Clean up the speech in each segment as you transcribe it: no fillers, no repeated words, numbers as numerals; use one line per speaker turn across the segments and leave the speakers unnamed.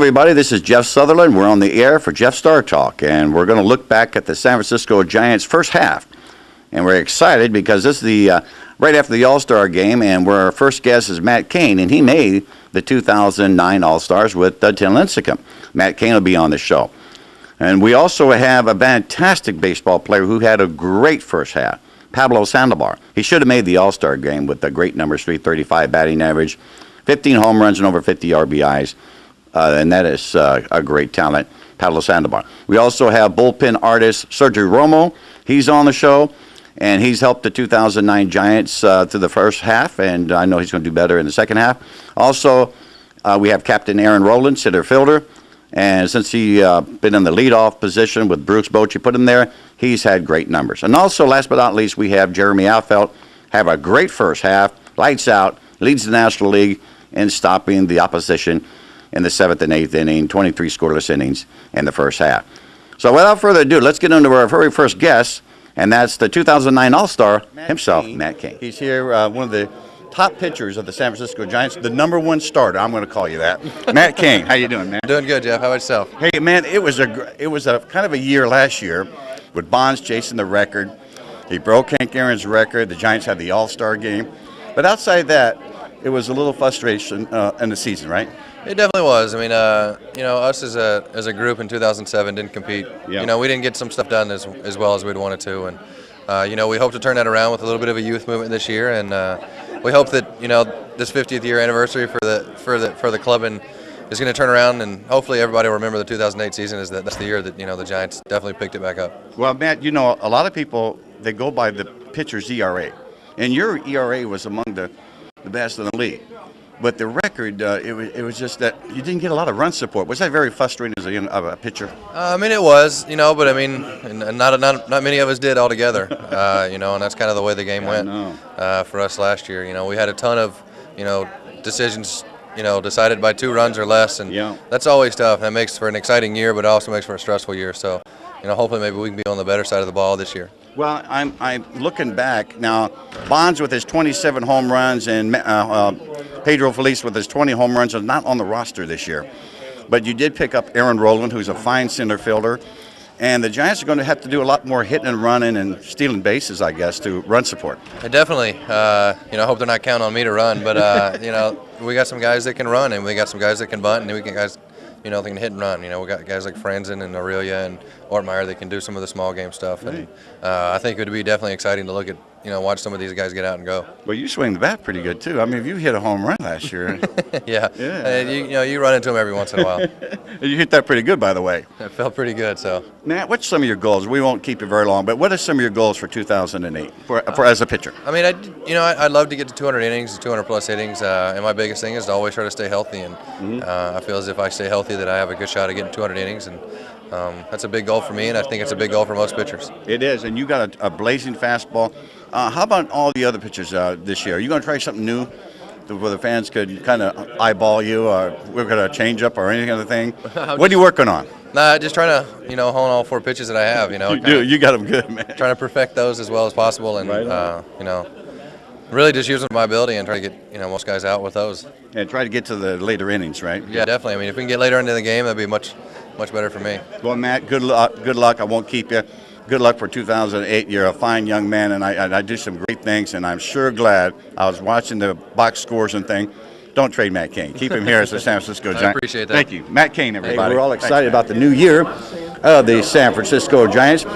everybody. This is Jeff Sutherland. We're on the air for Jeff Star Talk, and we're going to look back at the San Francisco Giants' first half. And we're excited because this is the right after the All-Star game, and where our first guest is Matt Cain, and he made the 2009 All-Stars with Tim Lincecum. Matt Cain will be on the show. And we also have a fantastic baseball player who had a great first half, Pablo Sandoval. He should have made the All-Star game with the great numbers, 335 batting average, 15 home runs, and over 50 RBIs. And that is a great talent, Pablo Sandoval. We also have bullpen artist Sergio Romo. He's on the show, and he's helped the 2009 Giants through the first half, and I know he's going to do better in the second half. Also, we have Captain Aaron Rowland, center fielder, and since he been in the leadoff position with Bruce Bochy put him there, he's had great numbers. And also, last but not least, we have Jeremy Affeldt, have a great first half, lights out, leads the National League in stopping the opposition in the 7th and 8th inning, 23 scoreless innings in the first half. So without further ado, let's get into our very first guest, and that's the 2009 All-Star himself, Matt Cain. He's here, one of the top pitchers of the San Francisco Giants, the #1 starter. I'm going to call you that. Matt Cain, how you doing, man?
Doing good, Jeff. How about yourself?
Hey, man, it was a kind of a year last year with Bonds chasing the record. He broke Hank Aaron's record. The Giants had the All-Star game. But outside that, it was a little frustration in the season, right?
It definitely was. I mean, us as a group in 2007 didn't compete.
Yeah.
We didn't get some stuff done as well as we'd wanted to, and we hope to turn that around with a little bit of a youth movement this year, and we hope that this 50th year anniversary for the club is going to turn around, and hopefully everybody will remember the 2008 season as that's the year that the Giants definitely picked it back up.
Well, Matt, a lot of people they go by the pitcher's ERA, and your ERA was among the best in the league. But the record, it was just that you didn't get a lot of run support. Was that very frustrating as a pitcher?
I mean, it was, but I mean, and not many of us did altogether, and that's kind of the way the game went for us last year. We had a ton of, decisions, decided by 2 runs or less, and that's always tough. That makes for an exciting year, but it also makes for a stressful year. So, hopefully maybe we can be on the better side of the ball this year.
Well, I'm looking back now. Bonds with his 27 home runs and Pedro Feliz with his 20 home runs are not on the roster this year. But you did pick up Aaron Rowland, who's a fine center fielder, and the Giants are going to have to do a lot more hitting and running and stealing bases, I guess, to run support.
Definitely. I hope they're not counting on me to run, but we got some guys that can run, and we got some guys that can bunt, and we got guys. They can hit and run. We got guys like Franzen and Aurelia and Ortmeyer that can do some of the small game stuff. And I think it would be definitely exciting to look at, watch some of these guys get out and go.
Well, you swing the bat pretty good too. I mean, you hit a home run last year.
Yeah. You run into them every once in a while.
You hit that pretty good, by the way.
It felt pretty good. So,
Matt, what's some of your goals? We won't keep you very long, but what are some of your goals for 2008 for as a pitcher?
I mean, I'd love to get to 200 innings, 200 plus innings, and my biggest thing is to always try to stay healthy. And I feel as if I stay healthy, that I have a good shot at getting 200 innings, and that's a big goal for me, and I think it's a big goal for most pitchers.
It is, and you got a blazing fastball. How about all the other pitchers this year? Are you going to try something new where the fans could kind of eyeball you, or we're going to change up or any other thing? What are you working on?
Nah, just trying to, hone all 4 pitches that I have,
You do. You got them good, man.
Trying to perfect those as well as possible, and, really just using my ability and try to get, most guys out with those.
And try to get to the later innings, right?
Yeah, definitely. I mean, if we can get later into the game, that'd be much better for me.
Well, Matt, good luck. I won't keep you. Good luck for 2008. You're a fine young man, and I do some great things, and I'm sure glad I was watching the box scores and thing. Don't trade Matt Cain. Keep him here as the San Francisco Giants.
I appreciate that.
Thank you. Matt Cain, everybody. Hey, we're all excited about the new year of the San Francisco Giants,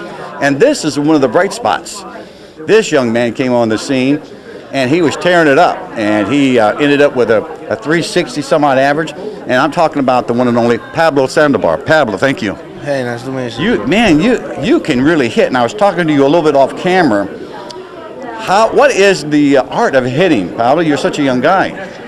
and this is one of the bright spots. This young man came on the scene, and he was tearing it up, and he ended up with a 360 some odd average, and I'm talking about the one and only Pablo Sandoval. Pablo, thank you.
Hey, nice to meet you.
You can really hit, and I was talking to you a little bit off camera. What is the art of hitting, Pablo? You're such a young guy.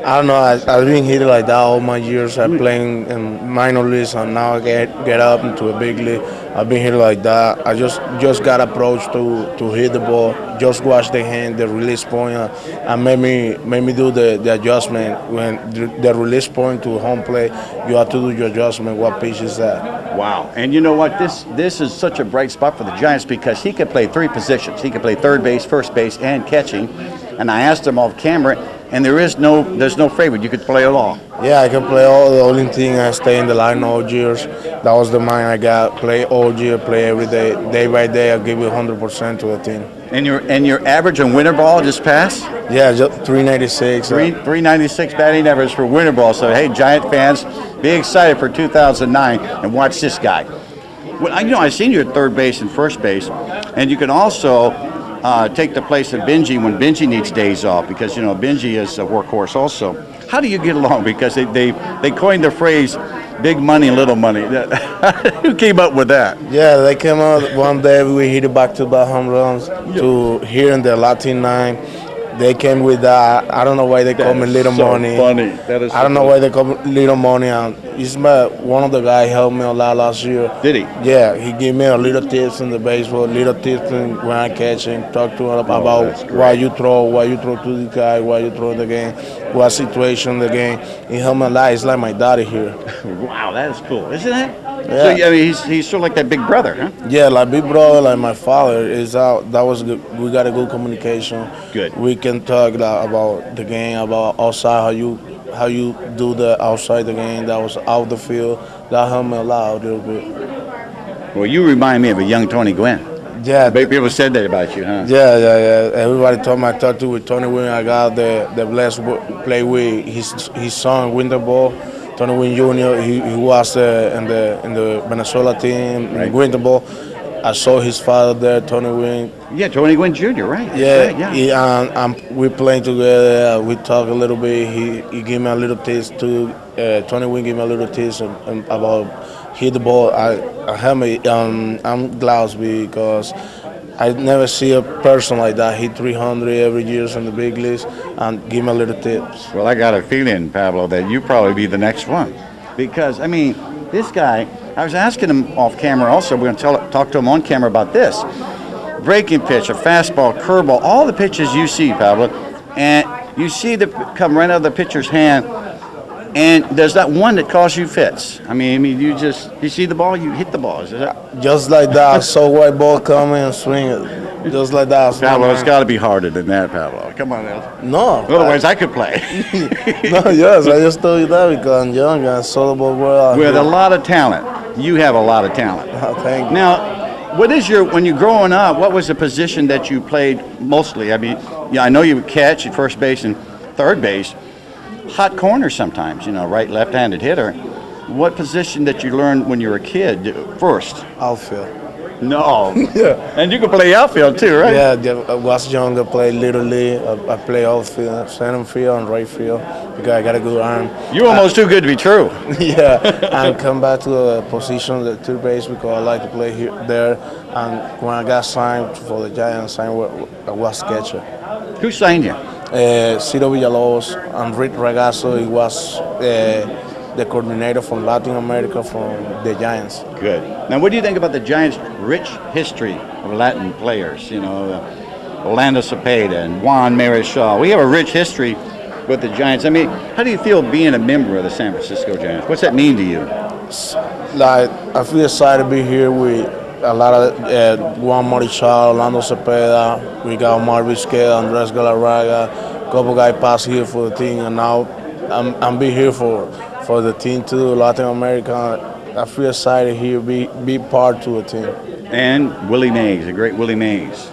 I don't know. I've been hitting like that all my years. I'm playing in minor leagues, and now I get up into a big league. I've been hitting like that. I just got approached to hit the ball. Just watch the hand, the release point, and made me do the adjustment. When the release point to home plate, you have to do your adjustment. What pitch is that?
Wow. And you know what? This is such a bright spot for the Giants because he could play 3 positions. He could play third base, first base, and catching. And I asked him off camera, and there's no favorite. You could play it all.
Yeah, I can play all. The only thing I stay in the line all years. That was the mind I got. Play all year, play every day, day by day. I give you 100% to the team.
And your average on winter ball just passed?
Yeah, just 396.
396 batting average for winter ball. So hey, Giant fans, be excited for 2009 and watch this guy. Well, I've seen you at third base and first base, and you can also take the place of Benji when Benji needs days off, because Benji is a workhorse also. How do you get along? Because they coined the phrase "big money, little money." Who came up with that?
Yeah, they came out one day. We hit it back-to-back home runs to here in the Latin 9. They came with that. I don't know why they call me Little Money.
Funny. That is.
I don't know why they call me Little Money. And one of the guys helped me a lot last year.
Did he?
Yeah, he gave me a little tips in the baseball, little tips when I catch him. Talk to him about why you throw to the guy, why you throw the game, what situation in the game. He helped me a lot. He's like my daddy here.
Wow, that is cool, isn't it?
Yeah.
So he's sort of like that big brother, huh?
Yeah, like big brother, like my father is out. That was good. We got a good communication.
Good.
We can talk about the game, about outside, how you do the outside the game. That was out the field. That helped me a lot a little bit.
Well, you remind me of a young Tony Gwynn.
Yeah.
People said that about you, huh?
Yeah. Everybody told me I talked to with Tony Wynn. I got the blessed play with his son, Winter Ball. Tony Wynn Jr. He was in the Venezuela team,
Right.
Winter Ball. I saw his father there, Tony Wynn.
Yeah, Tony Gwynn Jr., right?
Yeah,
Right,
we playing together. We talk a little bit. He gave me a little taste too. Tony Wynn gave me a little taste about hit the ball. I'm glad because I never see a person like that hit 300 every year in the big leagues and give me a little tips.
Well, I got a feeling, Pablo, that you probably be the next one, because this guy. I was asking him off camera. Also, we're going to talk to him on camera about this breaking pitch, a fastball, curveball, all the pitches you see, Pablo, and you see them come right out of the pitcher's hand. And there's not one that calls you fits. You see the ball, you hit the ball. Is that?
Just like that, I saw white ball coming and swing it. Just like that.
Pablo, it's got to be harder than that, Pablo. Come on, El.
No.
Otherwise, I could play.
No, yes, I just told you that because I'm young and I saw the ball well.
With a lot of talent. You have a lot of talent.
Oh, thank you.
Now, when you're growing up, what was the position that you played mostly? I know you would catch at first base and third base. Hot corner sometimes, right, left-handed hitter. What position that you learned when you were a kid first?
Outfield.
No.
Yeah.
And you can play outfield too, right?
Yeah, I was younger, played Little League. I play outfield, center field, and right field because I got a good arm.
You're almost too good to be true.
Yeah, and come back to a position, the third base, because I like to play there. And when I got signed for the Giants, I was catcher.
Who signed you?
Ciro Villalobos and Rick Ragazzo. He was the coordinator from Latin America from the Giants.
Good. Now, what do you think about the Giants' rich history of Latin players? Orlando Cepeda and Juan Marichal. We have a rich history with the Giants. How do you feel being a member of the San Francisco Giants? What's that mean to you?
Like, I feel excited to be here with a lot of Juan Marichal, Orlando Cepeda. We got Omar Vizquel, Andres Galarraga. A couple guys passed here for the team, and now I'm be here for the team too, Latin America. I feel excited here, be part to the team.
And Willie Mays, the great Willie Mays.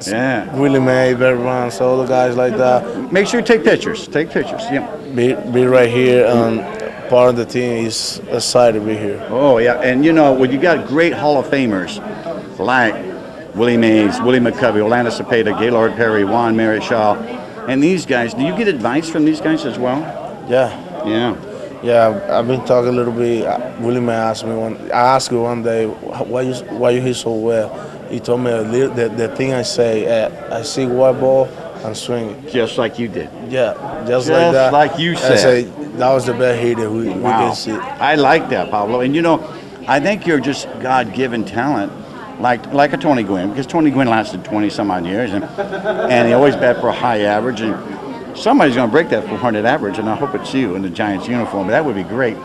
Yeah.
Willie May, Barry Bonds, all the guys like that.
Make sure you take pictures. Take pictures. Yeah.
Be right here and part of the team is excited to be here.
Oh yeah, and when you got great Hall of Famers like Willie Mays, Willie McCovey, Orlando Cepeda, Gaylord Perry, Juan Marichal, and these guys, do you get advice from these guys as well?
Yeah. Yeah, I've been talking a little bit. Willie May asked me I asked him one day, why you hit so well? He told me the thing I say, I see white ball and swing it.
Just like you did.
Yeah, just like that.
Like you said.
I say that was the best hitter we can see.
I like that, Pablo. And I think you're just God-given talent, like a Tony Gwynn, because Tony Gwynn lasted 20-some-odd years, and he always bat for a high average. And somebody's going to break that 400 average, and I hope it's you in the Giants uniform. But that would be great.